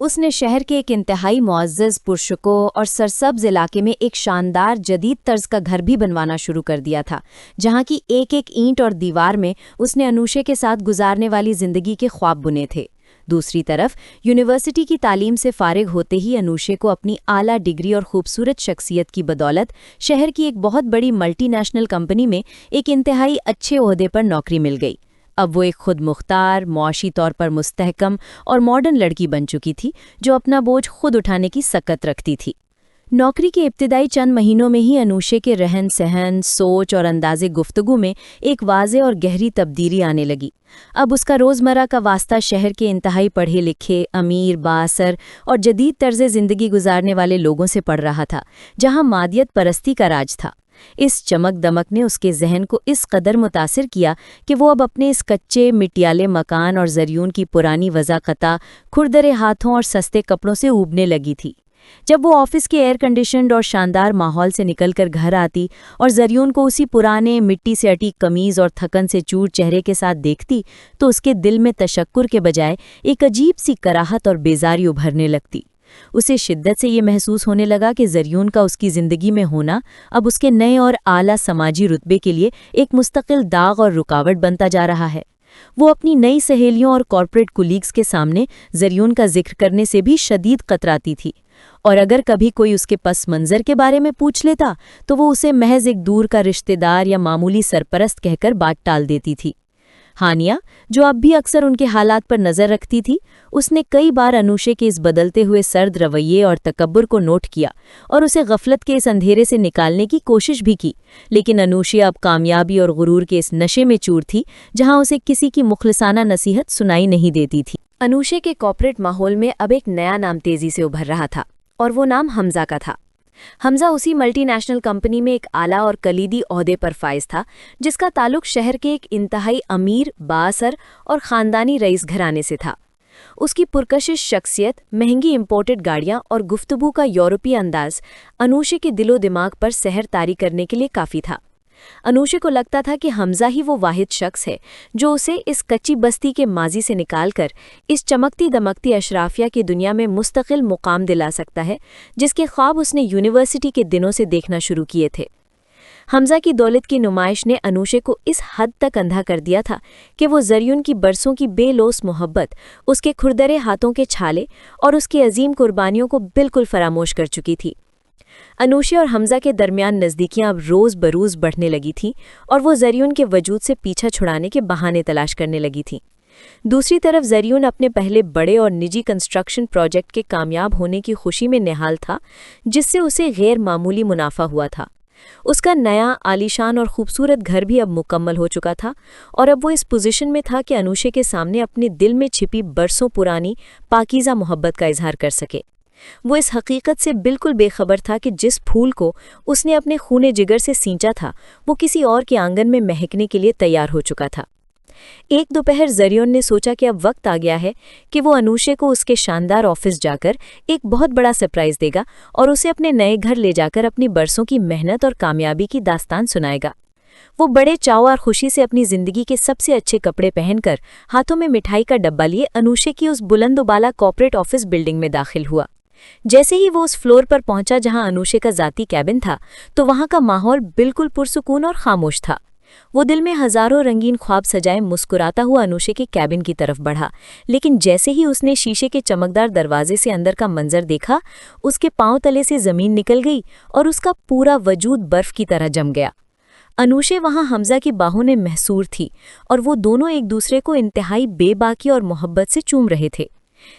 اس نے شہر کے ایک انتہائی معزز پرسکون اور سرسبز علاقے میں ایک شاندار جدید طرز کا گھر بھی بنوانا شروع کر دیا تھا، جہاں کی ایک ایک اینٹ اور دیوار میں اس نے انوشے کے ساتھ گزارنے والی زندگی کے خواب بنے تھے۔ دوسری طرف یونیورسٹی کی تعلیم سے فارغ ہوتے ہی انوشے کو اپنی اعلیٰ ڈگری اور خوبصورت شخصیت کی بدولت شہر کی ایک بہت بڑی ملٹی نیشنل کمپنی میں ایک انتہائی اچھے عہدے پر نوکری مل گئی۔ اب وہ ایک خود مختار، معاشی طور پر مستحکم اور ماڈرن لڑکی بن چکی تھی جو اپنا بوجھ خود اٹھانے کی سکت رکھتی تھی۔ نوکری کے ابتدائی چند مہینوں میں ہی انوشے کے رہن سہن، سوچ اور انداز گفتگو میں ایک واضح اور گہری تبدیلی آنے لگی۔ اب اس کا روزمرہ کا واسطہ شہر کے انتہائی پڑھے لکھے، امیر، بااثر اور جدید طرز زندگی گزارنے والے لوگوں سے پڑ رہا تھا، جہاں مادیت پرستی کا راج تھا۔ اس چمک دمک نے اس کے ذہن کو اس قدر متاثر کیا کہ وہ اب اپنے اس کچے مٹیالے مکان اور زریون کی پرانی وضاقتہ، کھردرے ہاتھوں اور سستے کپڑوں سے اوبنے لگی تھی۔ جب وہ آفس کے ایئر کنڈیشنڈ اور شاندار ماحول سے نکل کر گھر آتی اور زریون کو اسی پرانے مٹی سے اٹی قمیض اور تھکن سے چور چہرے کے ساتھ دیکھتی تو اس کے دل میں تشکر کے بجائے ایک عجیب سی کراہت اور بیزاری ابھرنے لگتی۔ اسے شدت سے یہ محسوس ہونے لگا کہ زریون کا اس کی زندگی میں ہونا اب اس کے نئے اور اعلیٰ سماجی رتبے کے لیے ایک مستقل داغ اور رکاوٹ بنتا جا رہا ہے۔ وہ اپنی نئی سہیلیوں اور کارپوریٹ کولیگز کے سامنے زریون کا ذکر کرنے سے بھی شدید قطراتی تھی، اور اگر کبھی کوئی اس کے پس منظر کے بارے میں پوچھ لیتا تو وہ اسے محض ایک دور کا رشتہ دار یا معمولی سرپرست کہہ کر بات ٹال دیتی تھی۔ ہانیہ، جو اب بھی اکثر ان کے حالات پر نظر رکھتی تھی، اس نے کئی بار انوشے کے اس بدلتے ہوئے سرد رویے اور تکبر کو نوٹ کیا اور اسے غفلت کے اس اندھیرے سے نکالنے کی کوشش بھی کی، لیکن انوشے اب کامیابی اور غرور کے اس نشے میں چور تھی جہاں اسے کسی کی مخلصانہ نصیحت سنائی نہیں دیتی تھی۔ انوشے کے کارپوریٹ ماحول میں اب ایک نیا نام تیزی سے ابھر رہا تھا، اور وہ نام حمزہ کا تھا۔ حمزہ اسی ملٹی نیشنل کمپنی میں ایک اعلیٰ اور کلیدی عہدے پر فائز تھا، جس کا تعلق شہر کے ایک انتہائی امیر، بااثر اور خاندانی رئیس گھرانے سے تھا۔ اس کی پرکشش شخصیت، مہنگی امپورٹڈ گاڑیاں اور گفتگو کا یورپی انداز انوشے کے دل و دماغ پر سحر طاری کرنے کے لیے کافی تھا۔ انوشے کو لگتا تھا کہ حمزہ ہی وہ واحد شخص ہے جو اسے اس کچی بستی کے ماضی سے نکال کر اس چمکتی دمکتی اشرافیہ کی دنیا میں مستقل مقام دلا سکتا ہے، جس کے خواب اس نے یونیورسٹی کے دنوں سے دیکھنا شروع کیے تھے۔ حمزہ کی دولت کی نمائش نے انوشے کو اس حد تک اندھا کر دیا تھا کہ وہ زریون کی برسوں کی بے لوث محبت، اس کے کھردرے ہاتھوں کے چھالے اور اس کی عظیم قربانیوں کو بالکل فراموش کر چکی تھی۔ انوشے اور حمزہ کے درمیان نزدیکیاں اب روز بروز بڑھنے لگی تھیں اور وہ زریون کے وجود سے پیچھا چھڑانے کے بہانے تلاش کرنے لگی تھیں۔ دوسری طرف زریون اپنے پہلے بڑے اور نجی کنسٹرکشن پروجیکٹ کے کامیاب ہونے کی خوشی میں نہال تھا، جس سے اسے غیر معمولی منافع ہوا تھا۔ اس کا نیا عالیشان اور خوبصورت گھر بھی اب مکمل ہو چکا تھا، اور اب وہ اس پوزیشن میں تھا کہ انوشے کے سامنے اپنے دل میں چھپی برسوں پرانی پاکیزہ محبت کا اظہار کر سکے۔ وہ اس حقیقت سے بالکل بے خبر تھا کہ جس پھول کو اس نے اپنے خون جگر سے سینچا تھا وہ کسی اور کے آنگن میں مہکنے کے لیے تیار ہو چکا تھا۔ ایک دوپہر زریون نے سوچا کہ اب وقت آ گیا ہے کہ وہ انوشے کو اس کے شاندار آفس جا کر ایک بہت بڑا سرپرائز دے گا اور اسے اپنے نئے گھر لے جا کر اپنی برسوں کی محنت اور کامیابی کی داستان سنائے گا۔ وہ بڑے چاو اور خوشی سے اپنی زندگی کے سب سے اچھے کپڑے پہن کر ہاتھوں میں مٹھائی کا ڈبہ لیے انوشے کی اس بلند و بالا کارپوریٹ آفس بلڈنگ میں داخل ہوا۔ جیسے ہی وہ اس فلور پر پہنچا جہاں انوشے کا ذاتی کیبن تھا، تو وہاں کا ماحول بالکل پرسکون اور خاموش تھا۔ وہ دل میں ہزاروں رنگین خواب سجائے مسکراتا ہوا انوشے کے کیبن کی طرف بڑھا، لیکن جیسے ہی اس نے شیشے کے چمکدار دروازے سے اندر کا منظر دیکھا، اس کے پاؤں تلے سے زمین نکل گئی اور اس کا پورا وجود برف کی طرح جم گیا۔ انوشے وہاں حمزہ کی باہوں میں محصور تھی اور وہ دونوں ایک دوسرے کو انتہائی بے باکی اور محبت سے چوم رہے تھے۔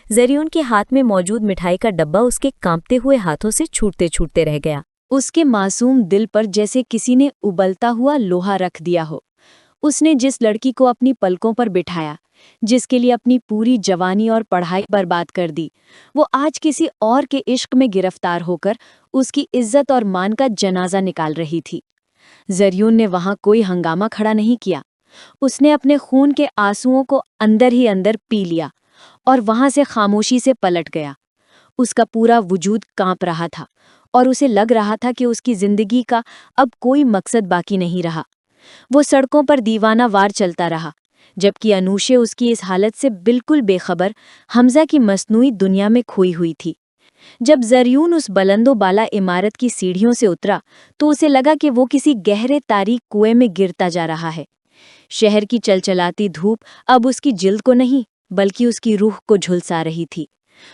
زریون کے ہاتھ میں موجود مٹھائی کا ڈبہ اس کے کانپتے ہوئے ہاتھوں سے چھوٹتے چھوٹتے رہ گیا۔ اس کے معصوم دل پر جیسے کسی نے ابلتا ہوا لوہا رکھ دیا ہو۔ اس نے جس لڑکی کو اپنی پلکوں پر بٹھایا، جس کے لیے اپنی پوری جوانی اور پڑھائی برباد کر دی، وہ آج کسی اور کے عشق میں گرفتار ہو کر اس کی عزت اور مان کا جنازہ نکال رہی تھی۔ زریون نے وہاں کوئی ہنگامہ کھڑا نہیں کیا۔ اس نے اپنے خون کے آنسوؤں کو اندر ہی اندر پی لیا اور وہاں سے خاموشی سے پلٹ گیا۔ اس کا پورا وجود کانپ رہا تھا اور اسے لگ رہا تھا کہ اس کی زندگی کا اب کوئی مقصد باقی نہیں رہا۔ وہ سڑکوں پر دیوانہ وار چلتا رہا، جبکہ انوشے اس کی اس حالت سے بالکل بے خبر حمزہ کی مصنوعی دنیا میں کھوئی ہوئی تھی۔ جب زریون اس بلند و بالا عمارت کی سیڑھیوں سے اترا تو اسے لگا کہ وہ کسی گہرے تاریک کنویں میں گرتا جا رہا ہے۔ شہر کی چلچلاتی دھوپ اب اس کی جلد کو نہیں بلکہ اس کی روح کو جھلسا رہی تھی۔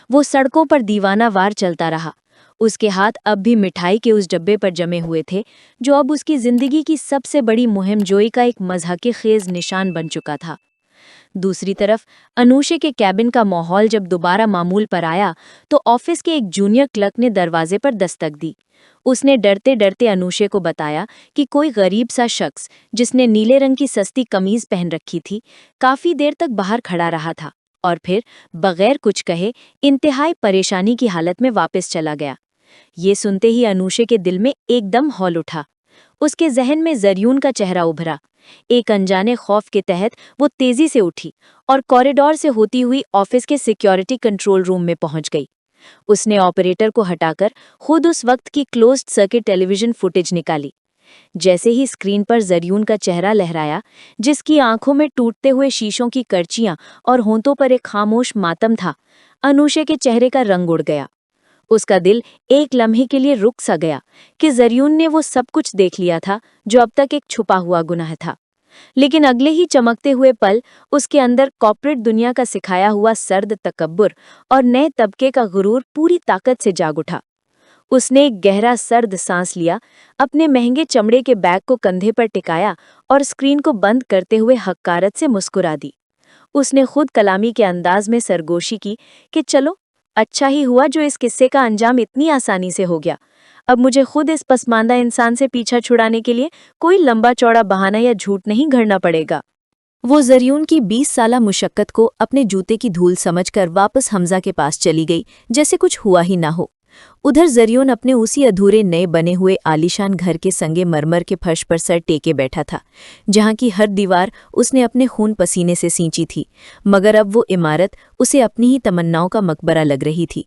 وہ سڑکوں پر دیوانہ وار چلتا رہا۔ اس کے ہاتھ اب بھی مٹھائی کے اس ڈبے پر جمے ہوئے تھے جو اب اس کی زندگی کی سب سے بڑی مہم جوئی کا ایک مضحکہ خیز نشان بن چکا تھا۔ دوسری طرف انوشے کے کیبن کا ماحول جب دوبارہ معمول پر آیا تو آفس کے ایک جونیئر کلرک نے دروازے پر دستک دی۔ اس نے ڈرتے ڈرتے انوشے کو بتایا کہ کوئی غریب سا شخص جس نے نیلے رنگ کی سستی قمیض پہن رکھی تھی کافی دیر تک باہر کھڑا رہا تھا اور پھر بغیر کچھ کہے انتہائی پریشانی کی حالت میں واپس چلا گیا۔ یہ سنتے ہی انوشے کے دل میں ایک دم ہول اٹھا۔ اس کے ذہن میں زریون کا چہرہ ابھرا۔ ایک انجانے خوف کے تحت وہ تیزی سے اٹھی اور کوریڈور سے ہوتی ہوئی آفس کے سیکیورٹی کنٹرول روم میں پہنچ گئی۔ اس نے آپریٹر کو ہٹا کر خود اس وقت کی کلوزڈ سرکٹ ٹیلی ویژن فوٹیج نکالی۔ جیسے ہی اسکرین پر زریون کا چہرہ لہرایا، جس کی آنکھوں میں ٹوٹتے ہوئے شیشوں کی کرچیاں اور ہونٹوں پر ایک خاموش ماتم تھا، انوشے کے چہرے کا رنگ اڑ گیا۔ اس کا دل ایک لمحے کے لیے رک سا گیا کہ زریون نے وہ سب کچھ دیکھ لیا تھا جو اب تک ایک چھپا ہوا گناہ تھا۔ لیکن اگلے ہی چمکتے ہوئے پل اس کے اندر کارپوریٹ دنیا کا سکھایا ہوا سرد تکبر اور نئے طبقے کا غرور پوری طاقت سے جاگ اٹھا۔ اس نے ایک گہرا سرد سانس لیا، اپنے مہنگے چمڑے کے بیگ کو کندھے پر ٹکایا اور اسکرین کو بند کرتے ہوئے حقارت سے مسکرا دی۔ اس نے خود کلامی کے انداز میں سرگوشی کی کہ چلو، اچھا ہی ہوا جو اس قصے کا انجام اتنی آسانی سے ہو گیا۔ اب مجھے خود اس پسماندہ انسان سے پیچھا چھڑانے کے لیے کوئی لمبا چوڑا بہانہ یا جھوٹ نہیں گھڑنا پڑے گا۔ وہ زریون کی 20 سالہ مشقت کو اپنے جوتے کی دھول سمجھ کر واپس حمزہ کے پاس چلی گئی جیسے کچھ ہوا ہی نہ ہو۔ ادھر زریون اپنے اسی ادھورے نئے بنے ہوئے عالیشان گھر کے سنگے مرمر کے فرش پر سر ٹیکے بیٹھا تھا، جہاں کی ہر دیوار اس نے اپنے خون پسینے سے سینچی تھی، مگر اب وہ عمارت اسے اپنی ہی تمناؤں کا مقبرہ لگ رہی تھی۔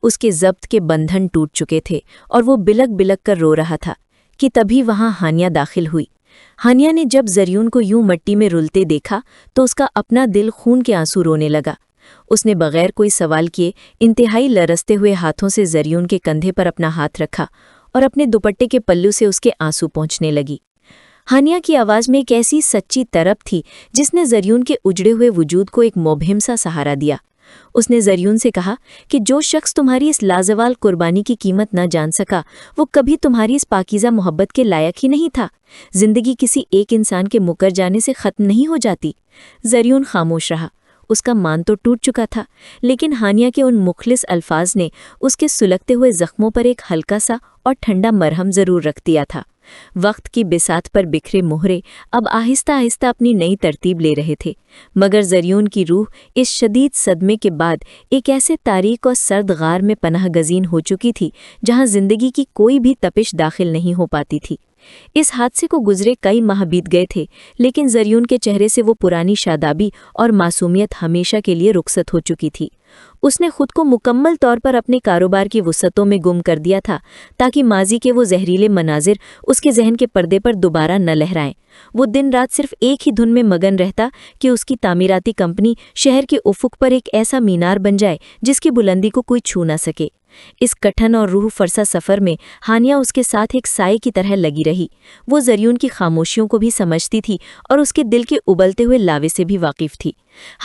اس کے ضبط کے بندھن ٹوٹ چکے تھے اور وہ بلک بلک کر رو رہا تھا کہ تبھی وہاں ہانیہ داخل ہوئی۔ ہانیہ نے جب زریون کو یوں مٹی میں رلتے دیکھا تو اس کا اپنا دل خون کے آنسو رونے لگا۔ اس نے بغیر کوئی سوال کیے انتہائی لرزتے ہوئے ہاتھوں سے زریون کے کندھے پر اپنا ہاتھ رکھا اور اپنے دوپٹے کے پلو سے اس کے آنسو پہنچنے لگی۔ ہانیہ کی آواز میں ایک ایسی سچی طرب تھی جس نے زریون کے اجڑے ہوئے وجود کو ایک مبہم سا سہارا دیا۔ اس نے زریون سے کہا کہ جو شخص تمہاری اس لازوال قربانی کی قیمت نہ جان سکا وہ کبھی تمہاری اس پاکیزہ محبت کے لائق ہی نہیں تھا۔ زندگی کسی ایک انسان کے مکر جانے سے ختم نہیں ہو جاتی۔ زریون خاموش رہا۔ اس کا مان تو ٹوٹ چکا تھا، لیکن ہانیہ کے ان مخلص الفاظ نے اس کے سلگتے ہوئے زخموں پر ایک ہلکا سا اور ٹھنڈا مرہم ضرور رکھ دیا تھا۔ وقت کی بساط پر بکھرے مہرے اب آہستہ آہستہ اپنی نئی ترتیب لے رہے تھے، مگر زریون کی روح اس شدید صدمے کے بعد ایک ایسے تاریک اور سرد غار میں پناہ گزین ہو چکی تھی جہاں زندگی کی کوئی بھی تپش داخل نہیں ہو پاتی تھی۔ اس حادثے کو گزرے کئی ماہ بیت گئے تھے، لیکن زریون کے چہرے سے وہ پرانی شادابی اور معصومیت ہمیشہ کے لیے رخصت ہو چکی تھی۔ اس نے خود کو مکمل طور پر اپنے کاروبار کی وسعتوں میں گم کر دیا تھا تاکہ ماضی کے وہ زہریلے مناظر اس کے ذہن کے پردے پر دوبارہ نہ لہرائیں۔ وہ دن رات صرف ایک ہی دھن میں مگن رہتا کہ اس کی تعمیراتی کمپنی شہر کے افق پر ایک ایسا مینار بن جائے جس کی بلندی کو کوئی چھو نہ سکے۔ اس کٹھن اور روح فرسا سفر میں ہانیہ اس کے ساتھ ایک سائے کی طرح لگی رہی۔ وہ زریون کی خاموشیوں کو بھی سمجھتی تھی اور اس کے دل کے ابلتے ہوئے لاوے سے بھی واقف تھی۔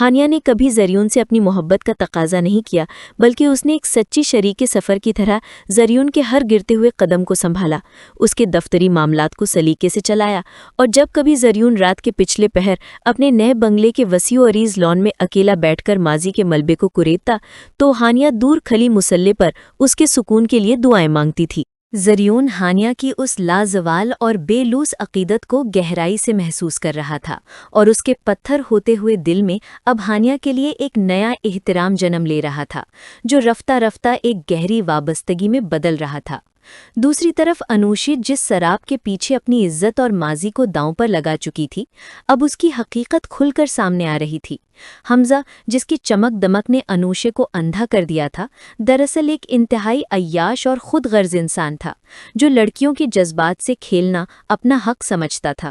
ہانیہ نے کبھی زریون سے اپنی محبت کا تقاضا نہیں کیا، بلکہ اس نے ایک سچی شریک سفر کی طرح زریون کے ہر گرتے ہوئے قدم کو سنبھالا، اس کے دفتری معاملات کو سلیقے سے چلایا، اور جب کبھی زریون رات کے پچھلے پہر اپنے نئے بنگلے کے وسیع و عریض لان میں اکیلا بیٹھ کر ماضی کے ملبے کو کریدتا تو ہانیہ دور کھلی مسلح پر اس کے سکون کے لیے دعائیں مانگتی تھی۔ زریون ہانیہ کی اس لازوال اور بے لوث عقیدت کو گہرائی سے محسوس کر رہا تھا، اور اس کے پتھر ہوتے ہوئے دل میں اب ہانیہ کے لیے ایک نیا احترام جنم لے رہا تھا، جو رفتہ رفتہ ایک گہری وابستگی میں بدل رہا تھا۔ دوسری طرف انوشی جس سراب کے پیچھے اپنی عزت اور ماضی کو داؤں پر لگا چکی تھی، اب اس کی حقیقت کھل کر سامنے آ رہی تھی۔ حمزہ، جس کی چمک دمک نے انوشے کو اندھا کر دیا تھا، دراصل ایک انتہائی عیاش اور خود غرض انسان تھا، جو لڑکیوں کے جذبات سے کھیلنا اپنا حق سمجھتا تھا۔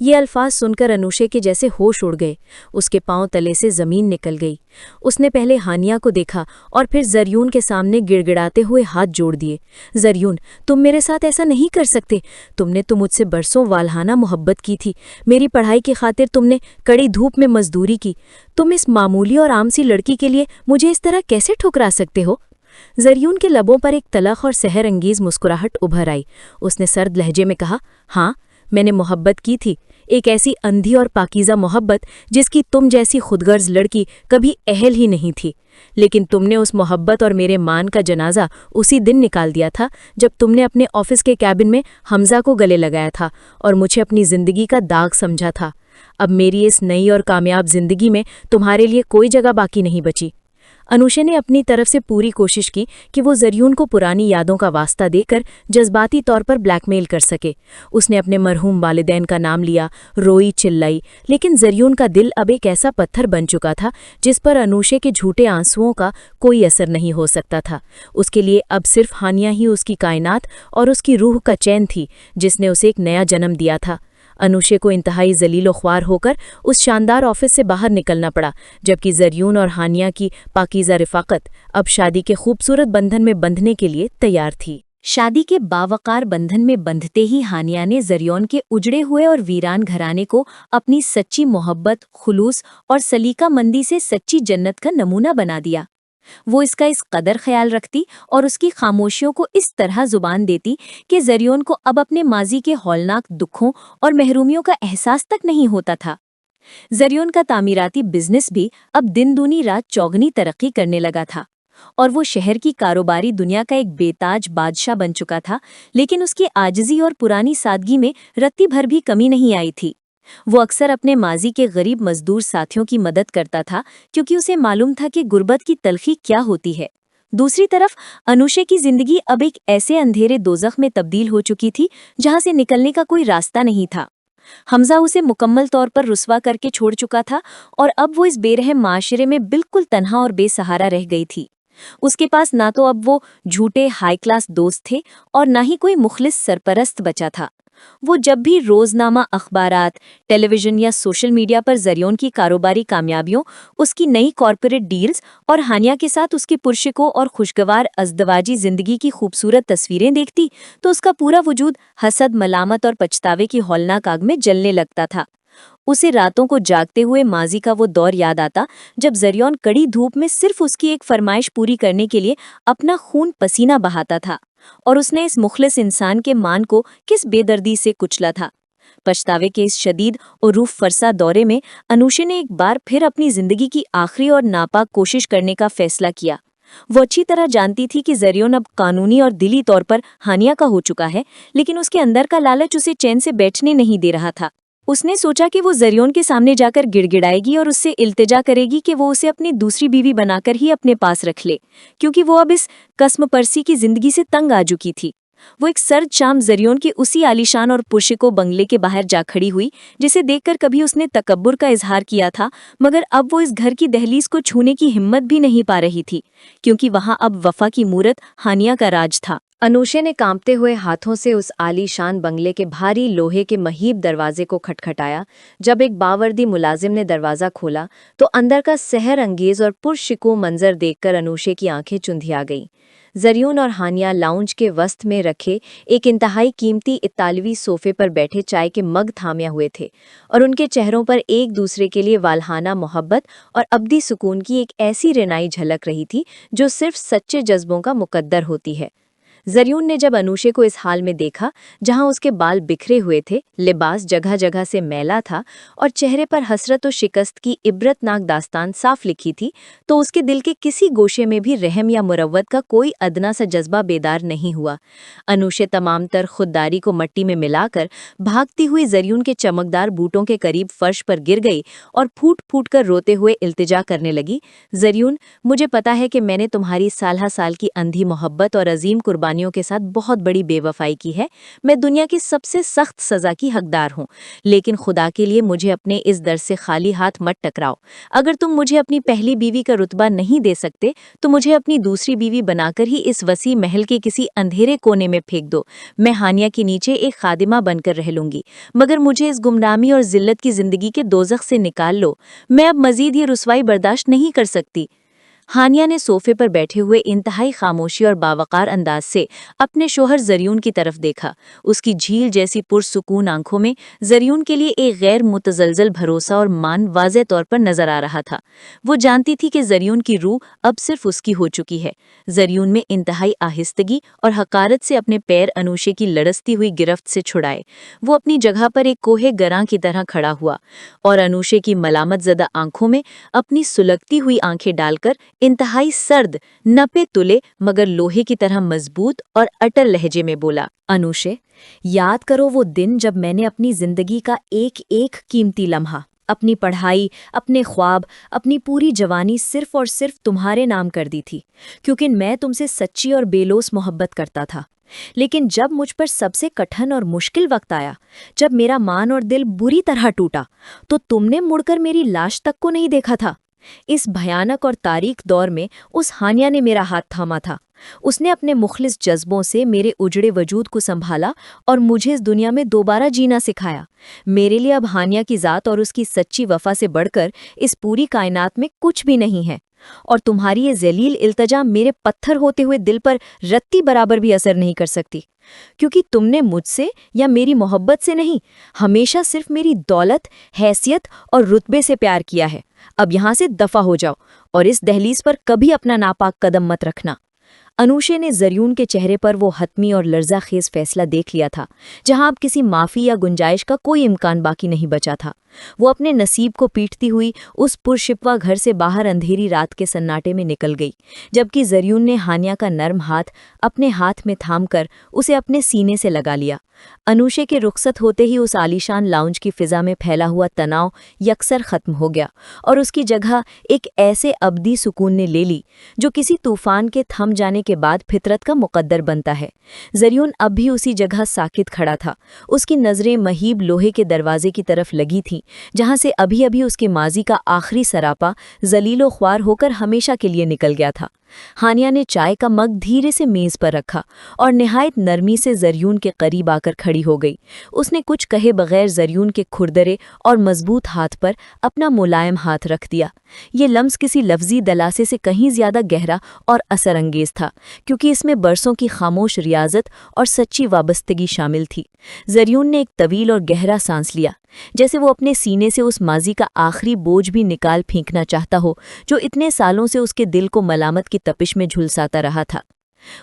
یہ الفاظ سنکر انوشے کے جیسے ہوش اڑ گئے، اس کے پاؤں تلے سے زمین نکل گئی۔ اس نے پہلے ہانیہ کو دیکھا اور پھر زریون کے سامنے گڑ گڑاتے ہوئے ہاتھ جوڑ دیے۔ زریون، تم میرے ساتھ ایسا نہیں کر سکتے، تم نے تو مجھ سے برسوں والہانہ محبت کی تھی، میری پڑھائی کی خاطر تم نے کڑی دھوپ میں مزدوری کی، تم اس معمولی اور عام سی لڑکی کے لیے مجھے اس طرح کیسے ٹھکرا سکتے ہو؟ زریون کے لبوں پر ایک تلخ اور سحر انگیز مسکراہٹ ابھر آئی۔ اس نے سرد لہجے میں کہا، ہاں میں نے محبت کی تھی، ایک ایسی اندھی اور پاکیزہ محبت جس کی تم جیسی خودغرض لڑکی کبھی اہل ہی نہیں تھی، لیکن تم نے اس محبت اور میرے مان کا جنازہ اسی دن نکال دیا تھا جب تم نے اپنے آفس کے کیبن میں حمزہ کو گلے لگایا تھا اور مجھے اپنی زندگی کا داغ سمجھا تھا۔ اب میری اس نئی اور کامیاب زندگی میں تمہارے لیے کوئی جگہ باقی نہیں بچی۔ انوشے نے اپنی طرف سے پوری کوشش کی کہ وہ زریون کو پرانی یادوں کا واسطہ دے کر جذباتی طور پر بلیک میل کر سکے۔ اس نے اپنے مرحوم والدین کا نام لیا، روئی چلائی، لیکن زریون کا دل اب ایک ایسا پتھر بن چکا تھا جس پر انوشے کے جھوٹے آنسوؤں کا کوئی اثر نہیں ہو سکتا تھا۔ اس کے لیے اب صرف ہانیہ ہی اس کی کائنات اور اس کی روح کا چین تھی جس نے اسے ایک نیا جنم دیا تھا۔ انوشے کو انتہائی ذلیل و خوار ہو کر اس شاندار آفس سے باہر نکلنا پڑا، جبکہ زریون اور ہانیہ کی پاکیزہ رفاقت اب شادی کے خوبصورت بندھن میں بندھنے کے لیے تیار تھی۔ شادی کے باوقار بندھن میں بندھتے ہی ہانیہ نے زریون کے اجڑے ہوئے اور ویران گھرانے کو اپنی سچی محبت، خلوص اور سلیقہ مندی سے سچی جنت کا نمونہ بنا دیا۔ وہ اس کا اس قدر خیال رکھتی اور اس کی خاموشیوں کو اس طرح زبان دیتی کہ زریون کو اب اپنے ماضی کے ہولناک دکھوں اور محرومیوں کا احساس تک نہیں ہوتا تھا۔ زریون کا تعمیراتی بزنس بھی اب دن دونی رات چوگنی ترقی کرنے لگا تھا، اور وہ شہر کی کاروباری دنیا کا ایک بے تاج بادشاہ بن چکا تھا، لیکن اس کی عاجزی اور پرانی سادگی میں رتی بھر بھی کمی نہیں آئی تھی۔ وہ اکثر اپنے ماضی کے غریب مزدور ساتھیوں کی مدد کرتا تھا کیونکہ اسے معلوم تھا کہ غربت کی تلخی کیا ہوتی ہے۔ دوسری طرف انوشے کی زندگی اب ایک ایسے اندھیرے دوزخ میں تبدیل ہو چکی تھی جہاں سے نکلنے کا کوئی راستہ نہیں تھا۔ حمزہ اسے مکمل طور پر رسوا کر کے چھوڑ چکا تھا اور اب وہ اس بے رحم معاشرے میں بالکل تنہا اور بے سہارا رہ گئی تھی۔ اس کے پاس نہ تو اب وہ جھوٹے ہائی کلاس دوست تھے اور نہ ہی کوئی مخلص سرپرست بچا تھا۔ وہ جب بھی روزنامہ، اخبارات، ٹیلی ویژن یا سوشل میڈیا پر زریون کی کاروباری کامیابیوں، اس کی نئی کارپوریٹ ڈیلز اور ہانیہ کے ساتھ اس کی پرشکو اور خوشگوار ازدواجی زندگی کی خوبصورت تصویریں دیکھتی تو اس کا پورا وجود حسد، ملامت اور پچھتاوے کی ہولناک آگ میں جلنے لگتا تھا۔ اسے راتوں کو جاگتے ہوئے ماضی کا وہ دور یاد آتا جب زریون کڑی دھوپ میں صرف اس کی ایک فرمائش پوری کرنے کے لیے اپنا خون پسینہ بہاتا تھا، اور اس نے اس مخلص انسان کے مان کو کس بے دردی سے کچلا تھا۔ پچھتاوے کے اس شدید اور روح فرسا دورے میں انوشے نے ایک بار پھر اپنی زندگی کی آخری اور ناپاک کوشش کرنے کا فیصلہ کیا۔ وہ اچھی طرح جانتی تھی کہ زریون اب قانونی اور دلی طور پر ہانیہ کا ہو چکا ہے، لیکن اس کے اندر کا لالچ اسے چین سے بیٹھنے نہیں دے رہا تھا۔ اس نے سوچا کہ وہ زریون کے سامنے جا کر گڑ گڑائے گی اور اس سے التجا کرے گی کہ وہ اسے اپنی دوسری بیوی بنا کر ہی اپنے پاس رکھ لے، کیونکہ وہ اب اس قسم پرسی کی زندگی سے تنگ آ چکی تھی۔ وہ ایک سرد شام زریون کے اسی عالیشان اور پرشکو بنگلے کے باہر جا کھڑی ہوئی جسے دیکھ کر کبھی اس نے تکبر کا اظہار کیا تھا، مگر اب وہ اس گھر کی دہلیز کو چھونے کی ہمت بھی نہیں پا رہی تھی، کیونکہ وہاں اب وفا کی مورت ہانیہ کا راج تھا۔ انوشے نے کانپتے ہوئے ہاتھوں سے اس عالی شان بنگلے کے بھاری لوہے کے مہیب دروازے کو کھٹکھٹایا۔ جب ایک باوردی ملازم نے دروازہ کھولا تو اندر کا سحر انگیز اور پرشکو منظر دیکھ کر انوشے کی آنکھیں چندھیا گئیں۔ زریون اور ہانیہ لاؤنج کے وسط میں رکھے ایک انتہائی قیمتی اطالوی صوفے پر بیٹھے چائے کے مگ تھامے ہوئے تھے، اور ان کے چہروں پر ایک دوسرے کے لیے والہانہ محبت اور ابدی سکون کی ایک ایسی رعنائی جھلک رہی تھی جو صرف سچے جذبوں کا مقدر ہوتی ہے۔ زریون نے جب انوشے کو اس حال میں دیکھا جہاں اس کے بال بکھرے ہوئے تھے، لباس جگہ جگہ سے میلا تھا اور چہرے پر حسرت و شکست کی عبرتناک داستان صاف لکھی تھی، تو اس کے دل کے کسی گوشے میں بھی رحم یا مروت کا کوئی ادنا سا جذبہ بیدار نہیں ہوا۔ انوشے تمام تر خودداری کو مٹی میں ملا کر بھاگتی ہوئی زریون کے چمکدار بوٹوں کے قریب فرش پر گر گئی اور پھوٹ پھوٹ کر روتے ہوئے التجا کرنے لگی، زریون، مجھے پتا ہے کہ میں نے تمہاری سالہ سال کی اندھی محبت اور عظیم قربانی قربانیوں کے ساتھ بہت بڑی بے وفائی کی ہے، میں دنیا کی سب سے سخت سزا کی حقدار ہوں، لیکن خدا کے لیے مجھے اپنے اس در سے خالی ہاتھ مت ٹکراؤ۔ اگر تم مجھے اپنی پہلی بیوی کا رتبہ نہیں دے سکتے تو مجھے اپنی دوسری بیوی بنا کر ہی اس وسیع محل کے کسی اندھیرے کونے میں پھینک دو، میں ہانیہ کے نیچے ایک خادمہ بن کر رہ لوں گی، مگر مجھے اس گمنامی اور ذلت کی زندگی کے دوزخ سے نکال لو، میں اب مزید یہ رسوائی برداشت نہیں کر سکتی۔ ہانیہ نے صوفے پر بیٹھے ہوئے انتہائی خاموشی اور باوقار انداز سے اپنے شوہر زریون کی طرف دیکھا۔ اس کی جھیل جیسی پرسکون آنکھوں میں زریون کے لیے ایک غیر متزلزل بھروسہ اور مان واضح طور پر نظر آ رہا تھا۔ وہ جانتی تھی کہ زریون کی روح اب صرف اس کی ہو چکی ہے۔ زریون میں انتہائی آہستگی اور حقارت سے اپنے پیر انوشے کی لڑستی ہوئی گرفت سے چھڑائے۔ وہ اپنی جگہ پر ایک کوہ گراں کی طرح کھڑا ہوا اور انوشے کی ملامت زدہ آنکھوں میں اپنی سلگتی ہوئی آنکھیں ڈال کر انتہائی سرد، نپے تلے مگر لوہے کی طرح مضبوط اور اٹل لہجے میں بولا، انوشے، یاد کرو وہ دن جب میں نے اپنی زندگی کا ایک ایک قیمتی لمحہ، اپنی پڑھائی، اپنے خواب، اپنی پوری جوانی صرف اور صرف تمہارے نام کر دی تھی، کیونکہ میں تم سے سچی اور بے لوث محبت کرتا تھا۔ لیکن جب مجھ پر سب سے کٹھن اور مشکل وقت آیا، جب میرا مان اور دل بری طرح ٹوٹا، تو تم نے مڑ کر میری لاش تک کو نہیں دیکھا تھا۔ اس بھیانک اور تاریک دور میں اس ہانیہ نے میرا ہاتھ تھاما تھا۔ اس نے اپنے مخلص جذبوں سے میرے اجڑے وجود کو سنبھالا اور مجھے اس دنیا میں دوبارہ جینا سکھایا۔ میرے لیے اب ہانیہ کی ذات اور اس کی سچی وفا سے بڑھ کر اس پوری کائنات میں کچھ بھی نہیں ہے، اور تمہاری یہ ذلیل التجا میرے پتھر ہوتے ہوئے دل پر رتی برابر بھی اثر نہیں کر سکتی، کیونکہ تم نے مجھ سے یا میری محبت سے نہیں، ہمیشہ صرف میری دولت، حیثیت اور رتبے سے پیار کیا ہے۔ اب یہاں سے دفع ہو جاؤ اور اس دہلیز پر کبھی اپنا ناپاک قدم مت رکھنا۔ انوشے نے زریون کے چہرے پر وہ حتمی اور لرزہ خیز فیصلہ دیکھ لیا تھا جہاں اب کسی معافی یا گنجائش کا کوئی امکان باقی نہیں بچا تھا۔ وہ اپنے نصیب کو پیٹتی ہوئی اس پرشپوا گھر سے باہر اندھیری رات کے سناٹے میں نکل گئی، جبکہ زریون نے ہانیہ کا نرم ہاتھ اپنے ہاتھ میں تھام کر اسے اپنے سینے سے لگا لیا۔ انوشے کے رخصت ہوتے ہی اس عالیشان لاؤنج کی فضا میں پھیلا ہوا تناؤ یکسر ختم ہو گیا اور اس کی جگہ ایک ایسے ابدی سکون نے لے لی جو کسی طوفان کے تھم جانے کے بعد فطرت کا مقدر بنتا ہے۔ زریون اب بھی اسی جگہ ساکت کھڑا تھا، اس کی نظریں مہیب لوہے کے دروازے کی طرف لگی تھیں جہاں سے ابھی ابھی اس کے ماضی کا آخری سراپا ذلیل و خوار ہو کر ہمیشہ کے لیے نکل گیا تھا۔ ہانیہ نے چائے کا مگ دھیرے سے میز پر رکھا اور نہایت نرمی سے زریون کے قریب آ کر کھڑی ہو گئی۔ اس نے کچھ کہے بغیر زریون کے کھردرے اور مضبوط ہاتھ پر اپنا ملائم ہاتھ رکھ دیا۔ یہ لمس کسی لفظی دلاسے سے کہیں زیادہ گہرا اور اثر انگیز تھا، کیونکہ اس میں برسوں کی خاموش ریاضت اور سچی وابستگی شامل تھی۔ زریون نے ایک طویل اور گہرا سانس لیا، جیسے وہ اپنے سینے سے اس ماضی کا آخری بوجھ بھی نکال پھینکنا چاہتا ہو جو اتنے سالوں سے اس کے دل کو ملامت کی تپش میں جھلساتا رہا تھا۔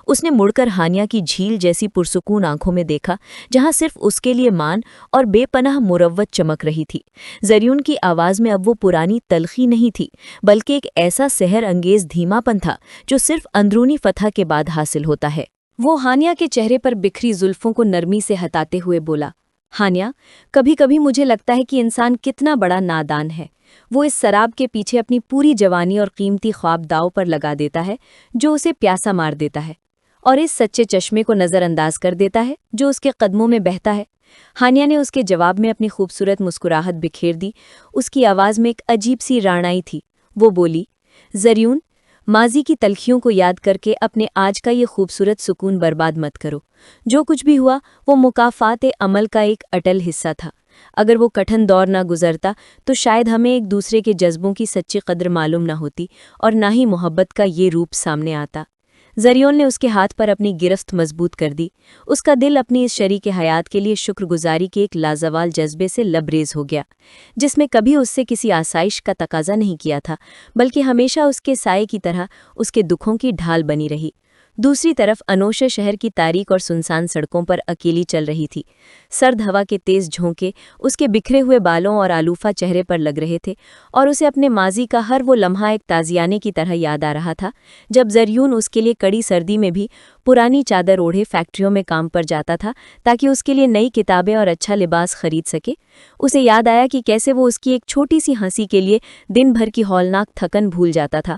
اس نے مڑ کر ہانیہ کی جھیل جیسی پرسکون آنکھوں میں دیکھا جہاں صرف اس کے لیے مان اور بے پناہ مروت چمک رہی تھی۔ زریون کی آواز میں اب وہ پرانی تلخی نہیں تھی، بلکہ ایک ایسا سحر انگیز دھیما پن تھا جو صرف اندرونی فتح کے بعد حاصل ہوتا ہے۔ وہ ہانیہ کے چہرے پر بکھری زلفوں کو نرمی سے ہٹاتے ہوئے بولا، ہانیہ، کبھی کبھی مجھے لگتا ہے کہ انسان کتنا بڑا نادان ہے۔ وہ اس سراب کے پیچھے اپنی پوری جوانی اور قیمتی خواب داؤ پر لگا دیتا ہے جو اسے پیاسا مار دیتا ہے، اور اس سچے چشمے کو نظر انداز کر دیتا ہے جو اس کے قدموں میں بہتا ہے۔ ہانیہ نے اس کے جواب میں اپنی خوبصورت مسکراہٹ بکھیر دی۔ اس کی آواز میں ایک عجیب سی رانائی تھی۔ وہ بولی، زریون، ماضی کی تلخیوں کو یاد کر کے اپنے آج کا یہ خوبصورت سکون برباد مت کرو۔ جو کچھ بھی ہوا وہ مکافات عمل کا ایک اٹل حصہ تھا۔ اگر وہ کٹھن دور نہ گزرتا تو شاید ہمیں ایک دوسرے کے جذبوں کی سچی قدر معلوم نہ ہوتی اور نہ ہی محبت کا یہ روپ سامنے آتا۔ زریون نے اس کے ہاتھ پر اپنی گرفت مضبوط کر دی۔ اس کا دل اپنی اس شریک حیات کے لیے شکر گزاری کے ایک لازوال جذبے سے لبریز ہو گیا، جس میں کبھی اس سے کسی آسائش کا تقاضا نہیں کیا تھا، بلکہ ہمیشہ اس کے سائے کی طرح اس کے دکھوں کی ڈھال بنی رہی۔ دوسری طرف انوشے شہر کی تاریک اور سنسان سڑکوں پر اکیلی چل رہی تھی۔ سرد ہوا کے تیز جھونکے اس کے بکھرے ہوئے بالوں اور آلوفہ چہرے پر لگ رہے تھے، اور اسے اپنے ماضی کا ہر وہ لمحہ ایک تازیانے کی طرح یاد آ رہا تھا جب زریون اس کے لیے کڑی سردی میں بھی پرانی چادر اوڑھے فیکٹریوں میں کام پر جاتا تھا تاکہ اس کے لیے نئی کتابیں اور اچھا لباس خرید سکے۔ اسے یاد آیا کہ کیسے وہ اس کی ایک چھوٹی سی ہنسی کے لیے دن بھر کی ہولناک تھکن بھول جاتا تھا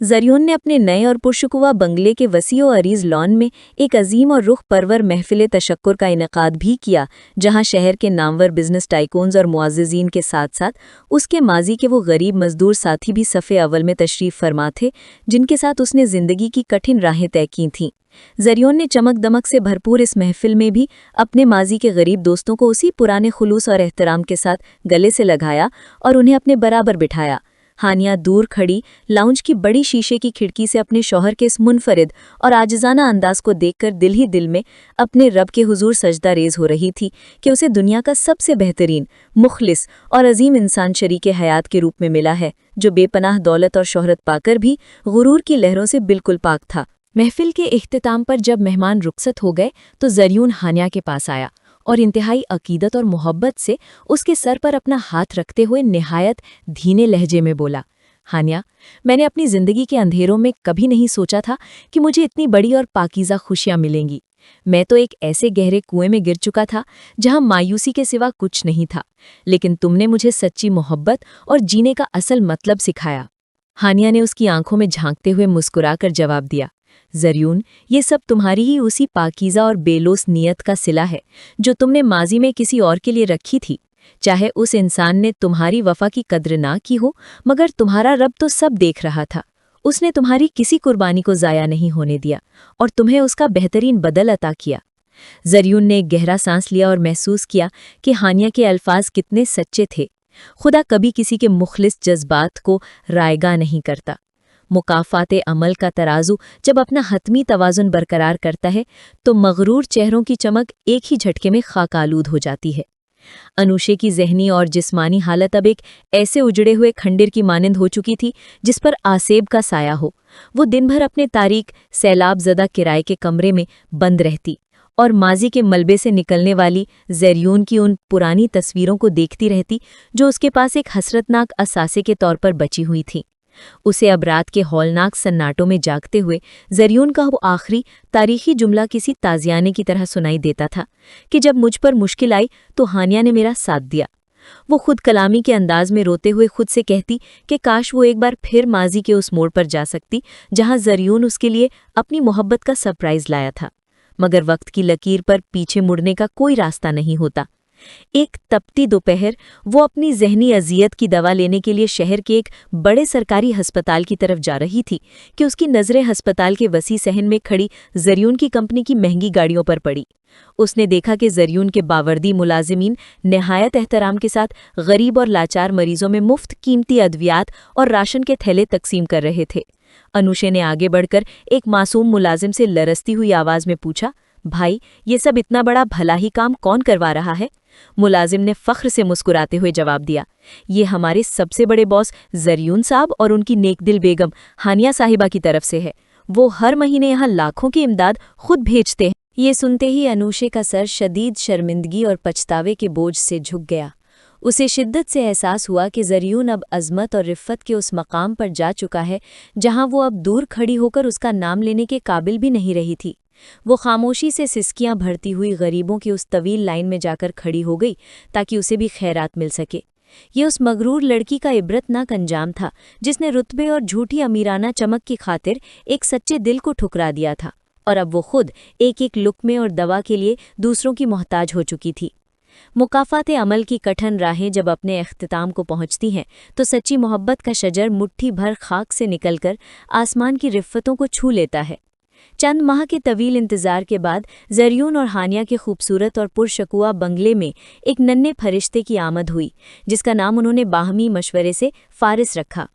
زریون نے اپنے نئے اور پرشکوہ بنگلے کے وسیع و عریض لان میں ایک عظیم اور رخ پرور محفل تشکر کا انعقاد بھی کیا، جہاں شہر کے نامور بزنس ٹائکونز اور معززین کے ساتھ ساتھ اس کے ماضی کے وہ غریب مزدور ساتھی بھی صف اول میں تشریف فرما تھے جن کے ساتھ اس نے زندگی کی کٹھن راہیں طے کی تھیں۔ زریون نے چمک دمک سے بھرپور اس محفل میں بھی اپنے ماضی کے غریب دوستوں کو اسی پرانے خلوص اور احترام کے ساتھ گلے سے لگایا اور انہیں اپنے برابر بٹھایا۔ ہانیہ دور کھڑی لاؤنج کی بڑی شیشے کی کھڑکی سے اپنے شوہر کے اس منفرد اور عاجزانہ انداز کو دیکھ کر دل ہی دل میں اپنے رب کے حضور سجدہ ریز ہو رہی تھی کہ اسے دنیا کا سب سے بہترین، مخلص اور عظیم انسان شریک حیات کے روپ میں ملا ہے، جو بے پناہ دولت اور شہرت پا کر بھی غرور کی لہروں سے بالکل پاک تھا۔ محفل کے اختتام پر جب مہمان رخصت ہو گئے تو زریون ہانیہ کے پاس آیا اور انتہائی عقیدت اور محبت سے اس کے سر پر اپنا ہاتھ رکھتے ہوئے نہایت دھینے لہجے میں بولا، ہانیہ، میں نے اپنی زندگی کے اندھیروں میں کبھی نہیں سوچا تھا کہ مجھے اتنی بڑی اور پاکیزہ خوشیاں ملیں گی۔ میں تو ایک ایسے گہرے کنویں میں گر چکا تھا جہاں مایوسی کے سوا کچھ نہیں تھا، لیکن تم نے مجھے سچی محبت اور جینے کا اصل مطلب سکھایا۔ ہانیہ نے اس کی آنکھوں میں جھانکتے ہوئے مسکرا کر جواب دیا، زریون، یہ سب تمہاری ہی اسی پاکیزہ اور بے لوث نیت کا صلہ ہے جو تم نے ماضی میں کسی اور کے لیے رکھی تھی۔ چاہے اس انسان نے تمہاری وفا کی قدر نہ کی ہو، مگر تمہارا رب تو سب دیکھ رہا تھا۔ اس نے تمہاری کسی قربانی کو ضائع نہیں ہونے دیا اور تمہیں اس کا بہترین بدل عطا کیا۔ زریون نے ایک گہرا سانس لیا اور محسوس کیا کہ ہانیہ کے الفاظ کتنے سچے تھے۔ خدا کبھی کسی کے مخلص جذبات کو رائیگاں نہیں کرتا۔ مکافات عمل کا ترازو جب اپنا حتمی توازن برقرار کرتا ہے تو مغرور چہروں کی چمک ایک ہی جھٹکے میں خاک آلود ہو جاتی ہے۔ انوشے کی ذہنی اور جسمانی حالت اب ایک ایسے اجڑے ہوئے کھنڈر کی مانند ہو چکی تھی جس پر آسیب کا سایہ ہو۔ وہ دن بھر اپنے تاریک سیلاب زدہ کرائے کے کمرے میں بند رہتی اور ماضی کے ملبے سے نکلنے والی زریون کی ان پرانی تصویروں کو دیکھتی رہتی جو اس کے پاس ایک حسرتناک اثاثے کے طور پر بچی ہوئی تھیں۔ اسے اب رات کے ہولناک سناٹوں میں جاگتے ہوئے زریون کا وہ آخری تاریخی جملہ کسی تازیانے کی طرح سنائی دیتا تھا کہ جب مجھ پر مشکل آئی تو ہانیہ نے میرا ساتھ دیا۔ وہ خود کلامی کے انداز میں روتے ہوئے خود سے کہتی کہ کاش وہ ایک بار پھر ماضی کے اس موڑ پر جا سکتی جہاں زریون اس کے لیے اپنی محبت کا سرپرائز لایا تھا، مگر وقت کی لکیر پر پیچھے مڑنے کا کوئی راستہ نہیں ہوتا۔ ایک تپتی دوپہر وہ اپنی ذہنی اذیت کی دوا لینے کے لیے شہر کے ایک بڑے سرکاری ہسپتال کی طرف جا رہی تھی کہ اس کی نظریں ہسپتال کے وسیع صحن میں کھڑی زریون کی کمپنی کی مہنگی گاڑیوں پر پڑی۔ اس نے دیکھا کہ زریون کے باوردی ملازمین نہایت احترام کے ساتھ غریب اور لاچار مریضوں میں مفت قیمتی ادویات اور راشن کے تھیلے تقسیم کر رہے تھے۔ انوشے نے آگے بڑھ کر ایک معصوم ملازم سے لرزتی ہوئی آواز میں پوچھا، بھائی، یہ سب اتنا بڑا بھلا ہی کام کون کروا رہا ہے؟ ملازم نے فخر سے مسکراتے ہوئے جواب دیا، یہ ہمارے سب سے بڑے باس زریون صاحب اور ان کی نیک دل بیگم ہانیہ صاحبہ کی طرف سے ہے۔ وہ ہر مہینے یہاں لاکھوں کی امداد خود بھیجتے ہیں۔ یہ سنتے ہی انوشے کا سر شدید شرمندگی اور پچھتاوے کے بوجھ سے جھک گیا۔ اسے شدت سے احساس ہوا کہ زریون اب عظمت اور رفت کے اس مقام پر جا چکا ہے جہاں وہ اب دور کھڑی ہو کر اس کا نام لینے کے قابل بھی نہیں رہی تھی۔ وہ خاموشی سے سسکیاں بھرتی ہوئی غریبوں کی اس طویل لائن میں جا کر کھڑی ہو گئی تاکہ اسے بھی خیرات مل سکے۔ یہ اس مغرور لڑکی کا عبرتناک انجام تھا جس نے رتبے اور جھوٹی امیرانہ چمک کی خاطر ایک سچے دل کو ٹھکرا دیا تھا، اور اب وہ خود ایک ایک لقمے اور دوا کے لیے دوسروں کی محتاج ہو چکی تھی۔ مکافات عمل کی کٹھن راہیں جب اپنے اختتام کو پہنچتی ہیں تو سچی محبت کا شجر مٹھی بھر خاک سے نکل کر آسمان کی رفتوں کو چھو لیتا ہے۔ چند ماہ کے طویل انتظار کے بعد زریون اور ہانیہ کے خوبصورت اور پرشکوہ بنگلے میں ایک ننھے فرشتے کی آمد ہوئی جس کا نام انہوں نے باہمی مشورے سے فارس رکھا۔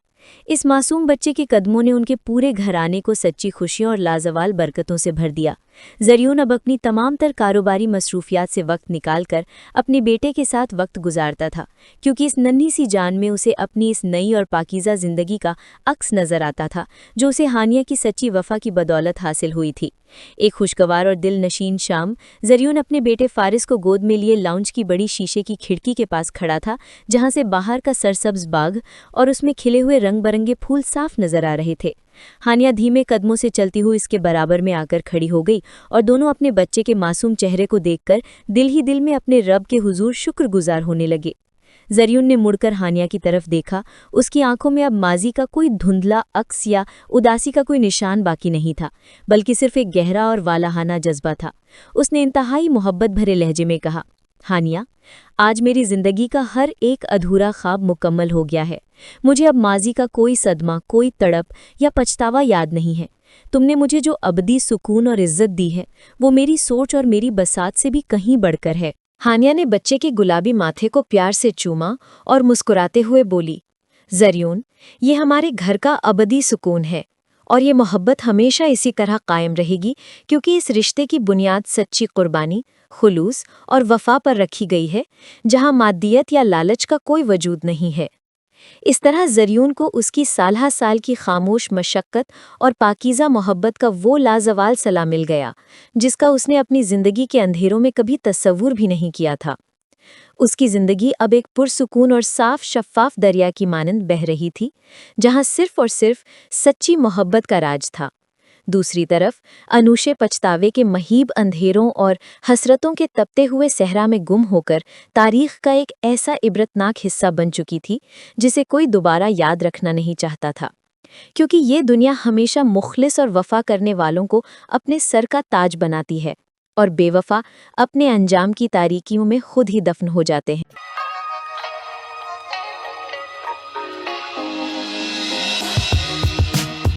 اس معصوم بچے کے قدموں نے ان کے پورے گھرانے کو سچی خوشیوں اور لازوال برکتوں سے بھر دیا۔ زریون اب اپنی تمام تر کاروباری مصروفیات سے وقت نکال کر اپنے بیٹے کے ساتھ وقت گزارتا تھا، کیونکہ اس ننھی سی جان میں اسے اپنی اس نئی اور پاکیزہ زندگی کا عکس نظر آتا تھا جو اسے ہانیہ کی سچی وفا کی بدولت حاصل ہوئی تھی۔ ایک خوشگوار اور دل نشین شام زریون اپنے بیٹے فارس کو گود میں لیے لاؤنج کی بڑی شیشے کی کھڑکی کے پاس کھڑا تھا جہاں سے باہر کا سرسبز باغ اور اس میں کھلے ہوئے رنگ برنگے پھول صاف نظر آ رہے تھے۔ ہانیہ دھیمے قدموں سے چلتی ہوئی اس کے برابر میں آ کر کھڑی ہو گئی اور دونوں اپنے بچے کے معصوم چہرے کو دیکھ کر دل ہی دل میں اپنے رب کے حضور شکر گزار ہونے لگے۔ زریون نے مڑ کر ہانیہ کی طرف دیکھا۔ اس کی آنکھوں میں اب ماضی کا کوئی دھندلا عکس یا اداسی کا کوئی نشان باقی نہیں تھا، بلکہ صرف ایک گہرا اور والہانہ جذبہ تھا۔ اس نے انتہائی محبت بھرے لہجے میں کہا، ہانیہ، آج میری زندگی کا ہر ایک ادھورا خواب مکمل ہو گیا ہے۔ مجھے اب ماضی کا کوئی صدمہ، کوئی تڑپ یا پچھتاوا یاد نہیں ہے۔ تم نے مجھے جو ابدی سکون اور عزت دی ہے، وہ میری سوچ اور میری بساط سے بھی کہیں بڑھ کر ہے۔ ہانیہ نے بچے کے گلابی ماتھے کو پیار سے چوما اور مسکراتے ہوئے بولی، زریون، یہ ہمارے گھر کا ابدی سکون ہے، اور یہ محبت ہمیشہ اسی طرح قائم رہے گی، کیونکہ اس رشتے کی بنیاد سچی قربانی، خلوص اور وفا پر رکھی گئی ہے، جہاں مادیت یا لالچ کا کوئی وجود نہیں ہے۔ اس طرح زریون کو اس کی سالہ سال کی خاموش مشقت اور پاکیزہ محبت کا وہ لازوال صلہ مل گیا، جس کا اس نے اپنی زندگی کے اندھیروں میں کبھی تصور بھی نہیں کیا تھا۔ اس کی زندگی اب ایک پرسکون اور صاف شفاف دریا کی مانند بہہ رہی تھی، جہاں صرف اور صرف سچی محبت کا راج تھا۔ دوسری طرف انوشے پچھتاوے کے مہیب اندھیروں اور حسرتوں کے تپتے ہوئے صحرا میں گم ہو کر تاریخ کا ایک ایسا عبرتناک حصہ بن چکی تھی جسے کوئی دوبارہ یاد رکھنا نہیں چاہتا تھا، کیونکہ یہ دنیا ہمیشہ مخلص اور وفا کرنے والوں کو اپنے سر کا تاج بناتی ہے، اور بے وفا اپنے انجام کی تاریکیوں میں خود ہی دفن ہو جاتے ہیں۔